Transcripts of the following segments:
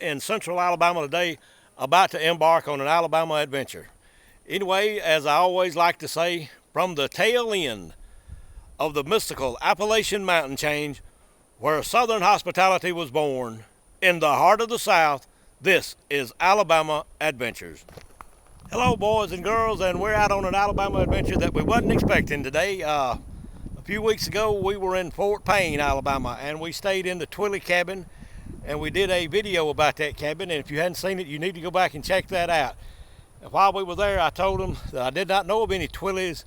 in central Alabama today, about to embark on an Alabama adventure. Anyway, as I always like to say, from the tail end of the mystical Appalachian mountain chain, where Southern hospitality was born, in the heart of the South, this is Alabama Adventures. Hello, boys and girls, and we're out on an Alabama adventure that we wasn't expecting today. A few weeks ago, we were in Fort Payne, Alabama, and we stayed in the Twilly cabin, and we did a video about that cabin, and if you hadn't seen it, you need to go back and check that out. And while we were there, I told them that I did not know of any Twillys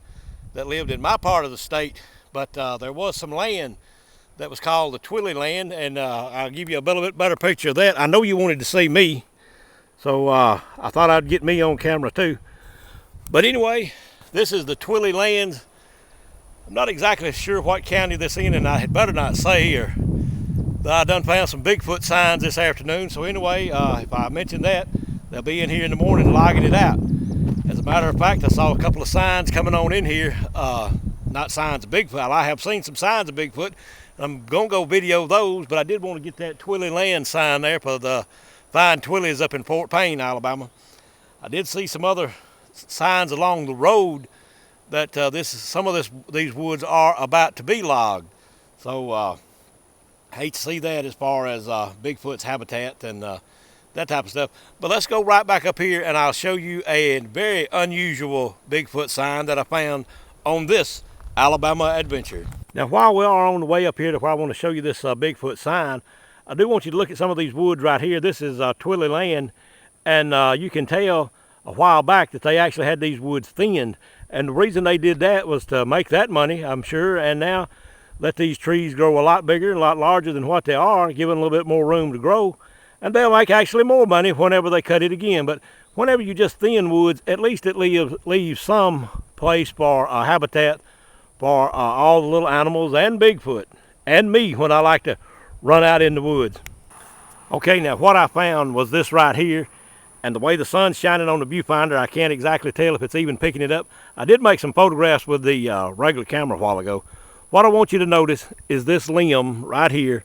that lived in my part of the state, but there was some land that was called the Twilly land, and I'll give you a little bit better picture of that. I know you wanted to see me, so I thought I'd get me on camera too. But anyway, this is the Twilly lands. I'm not exactly sure what county this in, and I had better not say, or I done found some Bigfoot signs this afternoon. So anyway, if I mention that, they'll be in here in the morning logging it out. As a matter of fact, I saw a couple of signs coming on in here. Not signs of Bigfoot. I have seen some signs of Bigfoot. I'm going to go video those, but I did want to get that Twilly land sign there for the fine Twillys up in Fort Payne, Alabama. I did see some other signs along the road that some of these woods are about to be logged. So I hate to see that as far as Bigfoot's habitat and that type of stuff. But let's go right back up here, and I'll show you a very unusual Bigfoot sign that I found on this Alabama adventure. Now, while we are on the way up here to where I want to show you this Bigfoot sign, I do want you to look at some of these woods right here. This is Twilly land, and you can tell a while back that they actually had these woods thinned. And the reason they did that was to make that money, I'm sure, and now let these trees grow a lot bigger and a lot larger than what they are, giving a little bit more room to grow. And they'll make actually more money whenever they cut it again. But whenever you just thin woods, at least it leaves some place for a habitat for all the little animals and Bigfoot and me when I like to run out in the woods. Okay, now what I found was this right here, and the way the sun's shining on the viewfinder, I can't exactly tell if it's even picking it up. I did make some photographs with the regular camera a while ago. What I want you to notice is this limb right here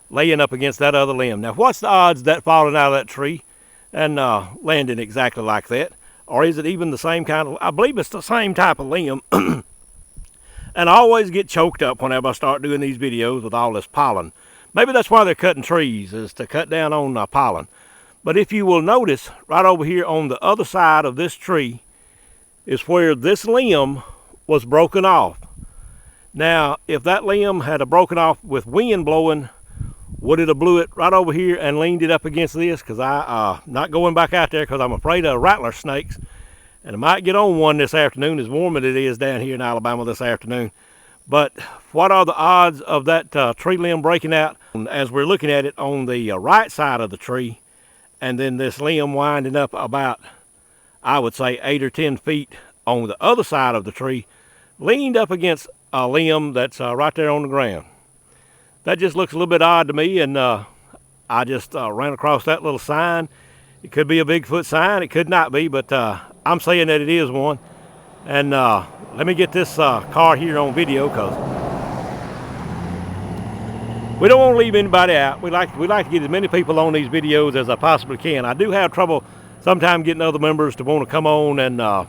laying up against that other limb. Now, what's the odds that falling out of that tree and landing exactly like that? Or is it even the same kind of, I believe it's the same type of limb. And I always get choked up whenever I start doing these videos with all this pollen. Maybe that's why they're cutting trees, is to cut down on pollen. But if you will notice, right over here on the other side of this tree is where this limb was broken off. Now, if that limb had broken off with wind blowing, would it have blew it right over here and leaned it up against this? Because I'm not going back out there because I'm afraid of rattler snakes. And I might get on one this afternoon, as warm as it is down here in Alabama this afternoon. But what are the odds of that tree limb breaking out as we're looking at it on the right side of the tree, and then this limb winding up about, I would say, 8 or 10 feet on the other side of the tree, leaned up against a limb that's right there on the ground? That just looks a little bit odd to me, and I just ran across that little sign. It could be a Bigfoot sign, it could not be, but I'm saying that it is one. And let me get this car here on video, because we don't want to leave anybody out. We like to get as many people on these videos as I possibly can. I do have trouble sometimes getting other members to want to come on and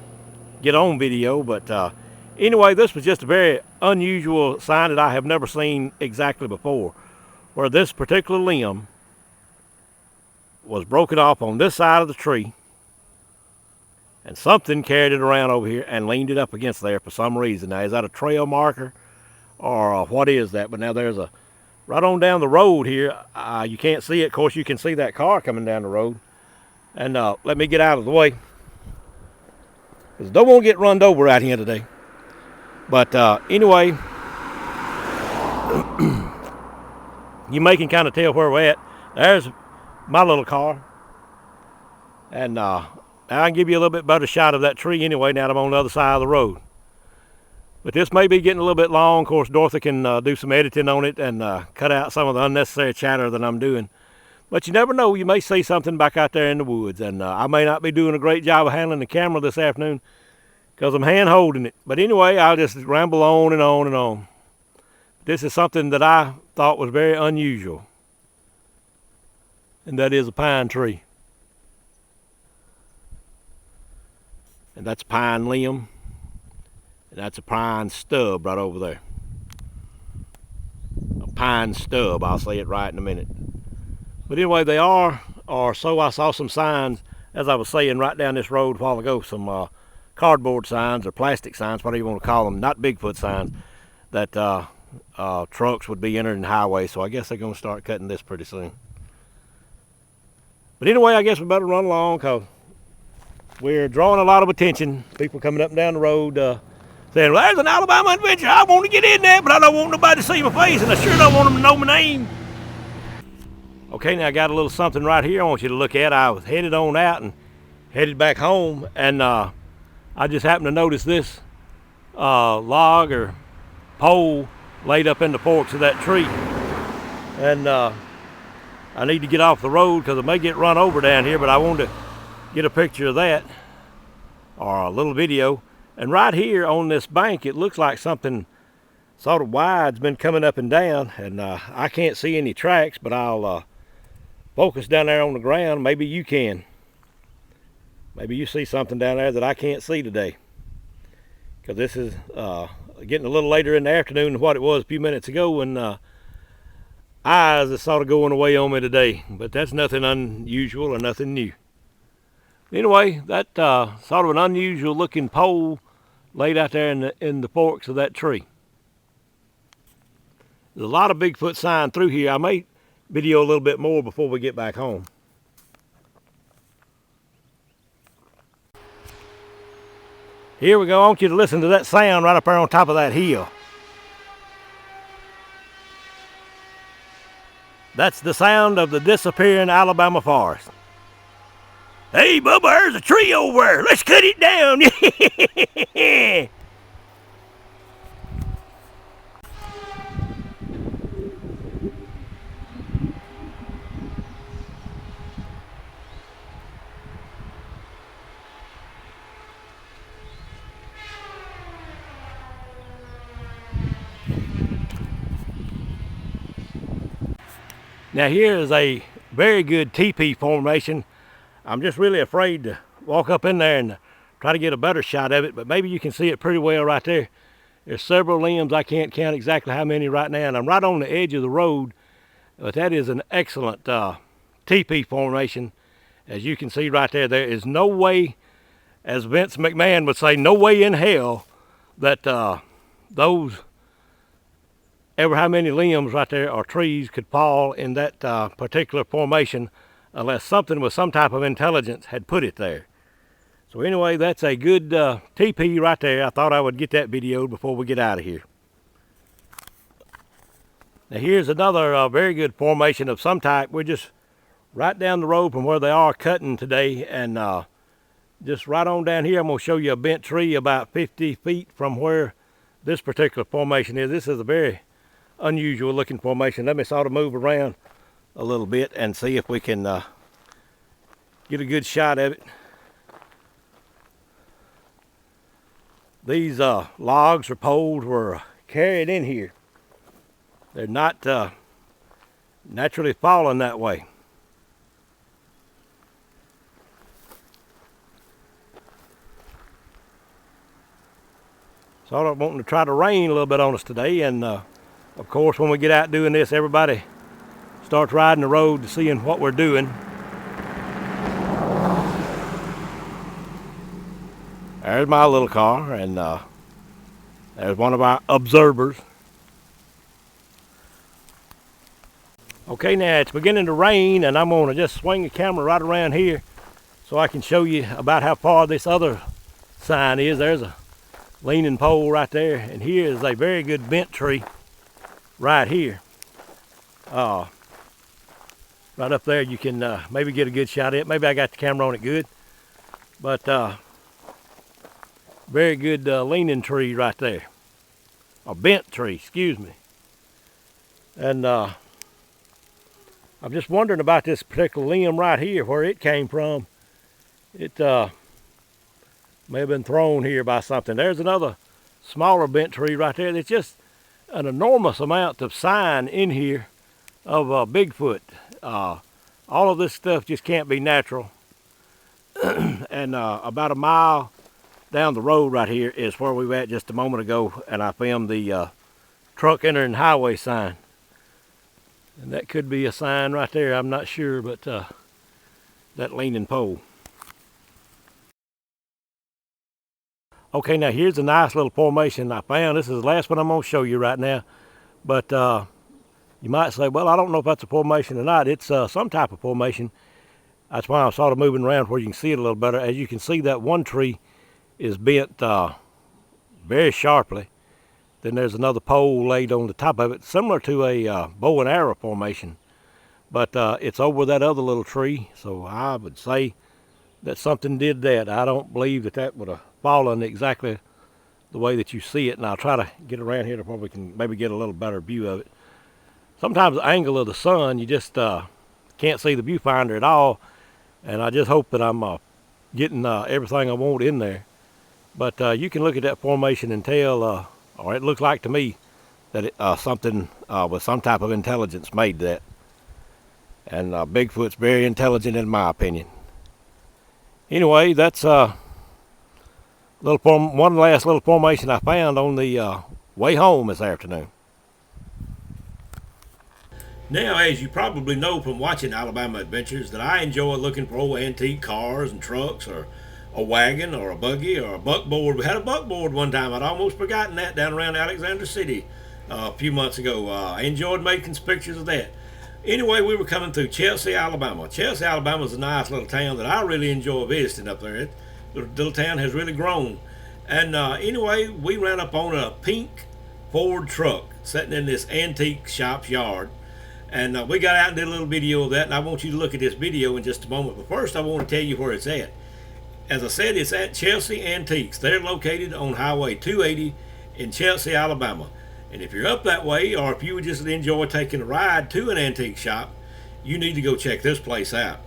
get on video, but anyway, this was just a very unusual sign that I have never seen exactly before, where this particular limb was broken off on this side of the tree, and something carried it around over here and leaned it up against there for some reason. Now, is that a trail marker or what is that? But now there's a, right on down the road here, you can't see it. Of course, you can see that car coming down the road. And let me get out of the way, because I don't want to get run over out here today. But anyway, you may can kind of tell where we're at. There's my little car. And I can give you a little bit better shot of that tree anyway now that I'm on the other side of the road. But this may be getting a little bit long. Of course, Dorothy can do some editing on it and cut out some of the unnecessary chatter that I'm doing. But you never know, you may see something back out there in the woods. And I may not be doing a great job of handling the camera this afternoon because I'm hand holding it. But anyway, I'll just ramble on and on and on. This is something that I thought was very unusual. And that is a pine tree. And that's a pine limb. And that's a pine stub right over there. A pine stub, I'll say it right in a minute. But anyway, they are, or so I saw some signs, as I was saying, right down this road a while ago, some cardboard signs or plastic signs, whatever you want to call them, not Bigfoot signs, that trucks would be entering the highway. So I guess they're going to start cutting this pretty soon. But anyway, I guess we better run along because we're drawing a lot of attention. People coming up and down the road saying, well, there's an Alabama adventure. I want to get in there, but I don't want nobody to see my face, and I sure don't want them to know my name. Okay, now I got a little something right here I want you to look at. I was headed on out and headed back home, and I just happened to notice this log or pole laid up in the forks of that tree. And I need to get off the road because I may get run over down here, but I wanted to get a picture of that or a little video. And right here on this bank, it looks like something sort of wide's been coming up and down, and I can't see any tracks, but I'll focus down there on the ground. Maybe you can. Maybe you see something down there that I can't see today, because this is getting a little later in the afternoon than what it was a few minutes ago, and eyes are sort of going away on me today, but that's nothing unusual or nothing new. Anyway, that sort of an unusual looking pole laid out there in the forks of that tree. There's a lot of Bigfoot sign through here. I may video a little bit more before we get back home. Here we go. I want you to listen to that sound right up there on top of that hill. That's the sound of the disappearing Alabama forest. Hey, Bubba, there's a tree over there. Let's cut it down. Now here is a very good teepee formation. I'm just really afraid to walk up in there and try to get a better shot of it, but maybe you can see it pretty well right there. There's several limbs. I can't count exactly how many right now, and I'm right on the edge of the road, but that is an excellent teepee formation. As you can see right there, there is no way, as Vince McMahon would say, no way in hell that those ever how many limbs right there or trees could fall in that particular formation unless something with some type of intelligence had put it there. So anyway, that's a good teepee right there. I thought I would get that videoed before we get out of here. Now here's another very good formation of some type. We're just right down the road from where they are cutting today, and just right on down here I'm going to show you a bent tree about 50 feet from where this particular formation is. This is a very unusual looking formation. Let me sort of move around a little bit and see if we can get a good shot of it. These logs or poles were carried in here. They're not naturally falling that way. Sort of wanting to try to rain a little bit on us today, and of course, when we get out doing this, everybody starts riding the road to seeing what we're doing. There's my little car, and there's one of our observers. Okay, now it's beginning to rain, and I'm going to just swing the camera right around here so I can show you about how far this other sign is. There's a leaning pole right there, and here is a very good bent tree right here. Right up there you can maybe get a good shot at it. Maybe I got the camera on it good, but very good leaning tree right there, a bent tree, excuse me. And I'm just wondering about this particular limb right here, where it came from. It may have been thrown here by something. There's another smaller bent tree right there. There's just an enormous amount of sign in here of Bigfoot. All of this stuff just can't be natural. And about a mile down the road right here is where we were at just a moment ago, and I filmed the truck entering highway sign. And that could be a sign right there, I'm not sure, but that leaning pole. Okay, now here's a nice little formation I found. This is the last one I'm going to show you right now. But you might say, well, I don't know if that's a formation or not. It's some type of formation. That's why I'm sort of moving around where you can see it a little better. As you can see, that one tree is bent very sharply. Then there's another pole laid on the top of it, similar to a bow and arrow formation. But it's over that other little tree, so I would say that something did that. I don't believe that that would have fallen exactly the way that you see it, and I'll try to get around here to where we can maybe get a little better view of it. Sometimes the angle of the sun, you just can't see the viewfinder at all, and I just hope that I'm getting everything I want in there. But you can look at that formation and tell, or it looks like to me, that it, something with some type of intelligence made that. And Bigfoot's very intelligent in my opinion. Anyway, that's one last little formation I found on the way home this afternoon. Now, as you probably know from watching Alabama Adventures, that I enjoy looking for old antique cars and trucks, or a wagon, or a buggy, or a buckboard. We had a buckboard one time. I'd almost forgotten that down around Alexander City a few months ago. I enjoyed making some pictures of that. Anyway, we were coming through Chelsea, Alabama. Chelsea, Alabama is a nice little town that I really enjoy visiting up there. The little town has really grown. And anyway, we ran up on a pink Ford truck sitting in this antique shop's yard. And we got out and did a little video of that, and I want you to look at this video in just a moment. But first, I want to tell you where it's at. As I said, it's at Chelsea Antiques. They're located on Highway 280 in Chelsea, Alabama. And if you're up that way, or if you would just enjoy taking a ride to an antique shop, you need to go check this place out.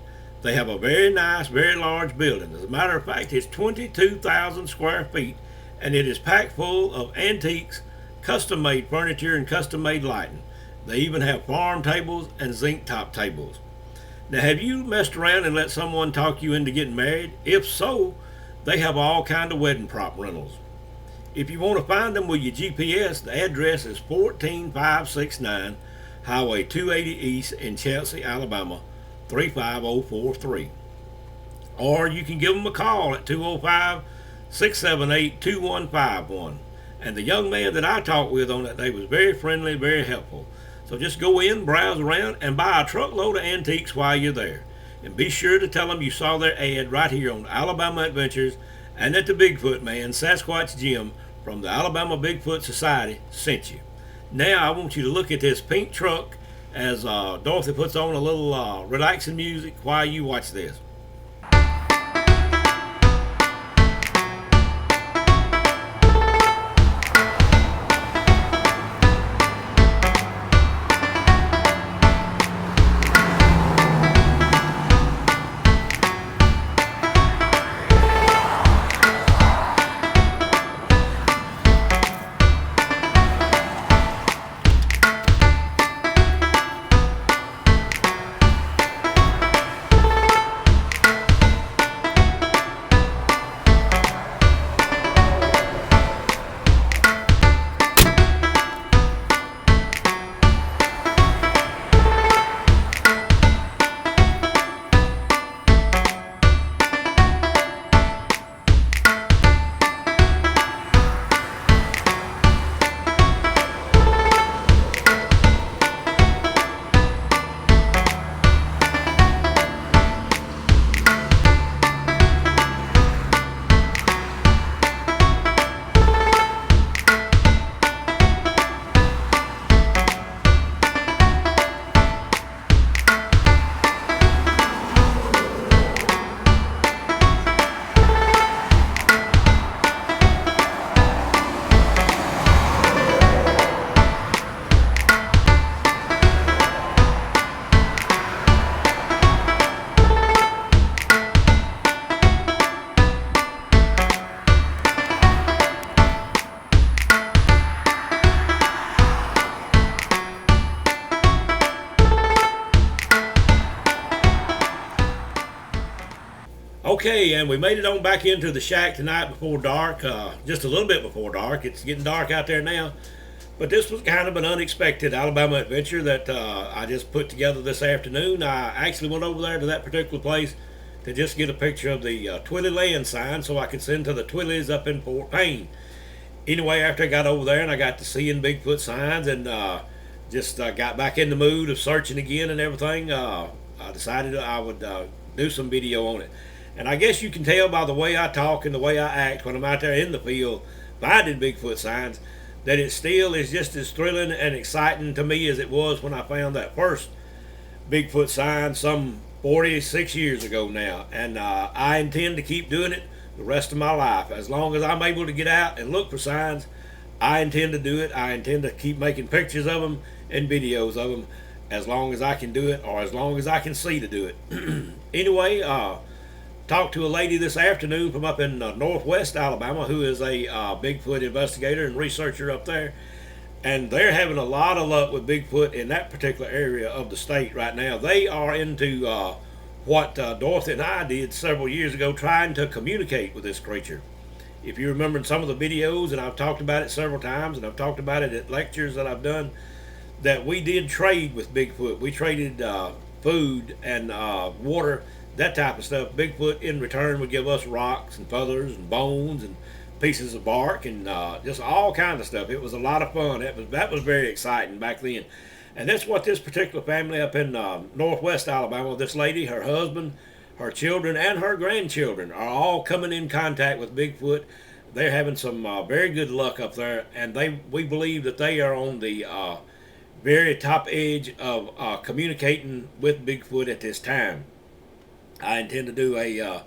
They have a very nice, very large building. As a matter of fact, it's 22,000 square feet, and it is packed full of antiques, custom-made furniture, and custom-made lighting. They even have farm tables and zinc top tables. Now, have you messed around and let someone talk you into getting married? If so, they have all kind of wedding prop rentals. If you want to find them with your GPS, the address is 14569 Highway 280 East in Chelsea, Alabama, 35043. Or you can give them a call at 205-678-2151. And the young man that I talked with on that day was very friendly, very helpful. So just go in, browse around, and buy a truckload of antiques while you're there. And be sure to tell them you saw their ad right here on Alabama Adventures, and that the Bigfoot man, Sasquatch Jim, from the Alabama Bigfoot Society sent you. Now I want you to look at this pink truck as Dorothy puts on a little relaxing music while you watch this. Okay, and we made it on back into the shack tonight before dark, just a little bit before dark. It's getting dark out there now. But this was kind of an unexpected Alabama adventure that I just put together this afternoon. I actually went over there to that particular place to just get a picture of the Twilly land sign so I could send to the Twillys up in Fort Payne. Anyway, after I got over there and I got to seeing Bigfoot signs and just got back in the mood of searching again and everything, I decided I would do some video on it. And I guess you can tell by the way I talk and the way I act when I'm out there in the field finding Bigfoot signs that it still is just as thrilling and exciting to me as it was when I found that first Bigfoot sign some 46 years ago now. And I intend to keep doing it the rest of my life. As long as I'm able to get out and look for signs, I intend to do it. I intend to keep making pictures of them and videos of them as long as I can do it, or as long as I can see to do it. Anyway, talked to a lady this afternoon from up in northwest Alabama who is a Bigfoot investigator and researcher up there. And they're having a lot of luck with Bigfoot in that particular area of the state right now. They are into what Dorothy and I did several years ago, trying to communicate with this creature. If you remember in some of the videos, and I've talked about it several times, and I've talked about it at lectures that I've done, that we did trade with Bigfoot. We traded food and water, that type of stuff. Bigfoot in return would give us rocks and feathers and bones and pieces of bark and just all kinds of stuff. It was a lot of fun. That was very exciting back then. And that's what this particular family up in northwest Alabama, this lady, her husband, her children, and her grandchildren are all coming in contact with Bigfoot. They're having some very good luck up there, and we believe that they are on the very top edge of communicating with Bigfoot at this time. I intend to do a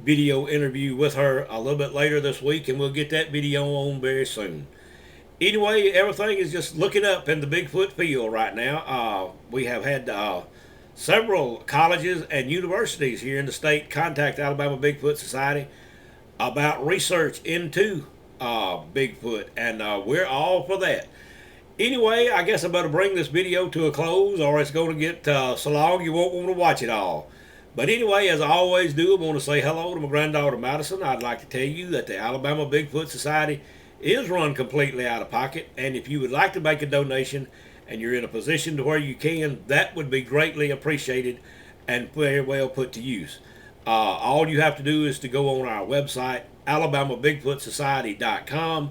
video interview with her a little bit later this week, and we'll get that video on very soon. Anyway, everything is just looking up in the Bigfoot field right now. We have had several colleges and universities here in the state contact Alabama Bigfoot Society about research into Bigfoot, and we're all for that. Anyway, I guess I better bring this video to a close, or it's going to get so long you won't want to watch it all. But anyway, as I always do, I want to say hello to my granddaughter Madison. I'd like to tell you that the Alabama Bigfoot Society is run completely out of pocket, and if you would like to make a donation and you're in a position to where you can, that would be greatly appreciated and very well put to use. All you have to do is to go on our website, alabamabigfootsociety.com,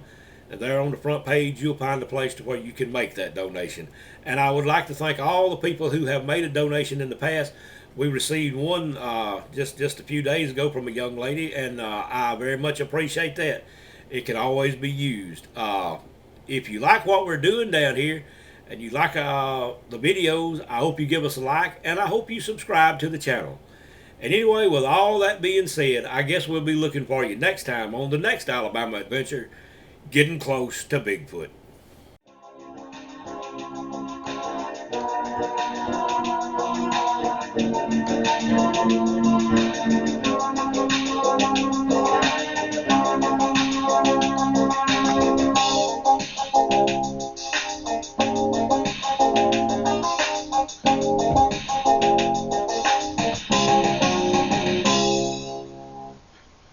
and there on the front page you'll find a place to where you can make that donation. And I would like to thank all the people who have made a donation in the past. We received one just a few days ago from a young lady, and I very much appreciate that. It can always be used. If you like what we're doing down here, and you like the videos, I hope you give us a like, and I hope you subscribe to the channel. And anyway, with all that being said, I guess we'll be looking for you next time on the next Alabama adventure, getting close to Bigfoot.